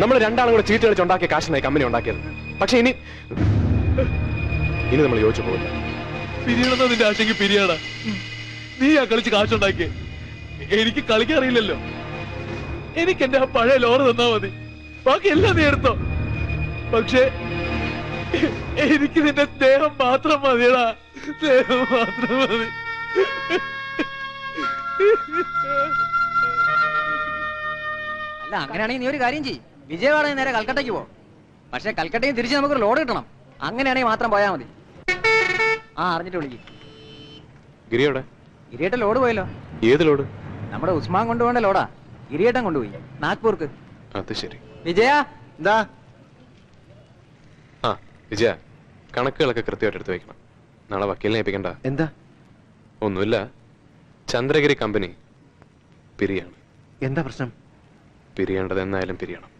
നമ്മൾ രണ്ടാളും കൂടെ ചീട്ട് കളിച്ച് ഉണ്ടാക്കിയ കാശിനായി കമ്പനി ഉണ്ടാക്കിയത്. പക്ഷെ ഇനി നമ്മൾ യോജിച്ചു പോകില്ല. പിരിയണമെന്നോ നിന്റെ ആശയ്ക്ക് പിരിയാടാ. നീ ആ കളിച്ച് കാശുണ്ടാക്കിയേ. എനിക്ക് കളിക്കാൻ അറിയില്ലല്ലോ. എനിക്ക് എന്റെ ആ പഴയ ലോറ് തന്നാ മതി, ബാക്കി എല്ലാം നീ എടുത്തോ. പക്ഷെ എനിക്ക് നിന്റെ സ്നേഹം മാത്രം മതിയടാ, സ്നേഹം മാത്രം മതി. അല്ല അങ്ങനെയാണെങ്കിൽ നീ ഒരു കാര്യം ചെയ്യ്, വിജയവാഡ നേരെ കൽക്കട്ടയ്ക്ക് പോ. പക്ഷെ കൽക്കട്ടയിൽ തിരിച്ച് നമുക്കൊരു ലോഡ് കിട്ടണം. അങ്ങനെയാണെങ്കിൽ മാത്രം പോയാൽ മതി. ആ അറിഞ്ഞിട്ട് വിളിക്കും. ഗിരിയോടെ ഗിരിയേട്ടൻ ലോഡ് പോയല്ലോ. ഏത് ലോഡ്? നമ്മുടെ ഉസ്മാൻ കൊണ്ടുപോകേണ്ട ലോഡാ. ഗിരിയേട്ടൻ കൊണ്ടുപോയി നാഗ്പൂർക്ക്. അത് ശരി. വിജയ എന്താ? ആ വിജയ, കണക്കുകളൊക്കെ കൃത്യമായിട്ട് എടുത്തു വെക്കണം. നാളെ വക്കീലിനെ ഏൽപ്പിക്കണ്ട. എന്താ? ഒന്നുമില്ല, ചന്ദ്രഗിരി കമ്പനി പിരിയാണ്. എന്താ പ്രശ്നം? പിരിയേണ്ടത് എന്നായാലും പിരിയണം.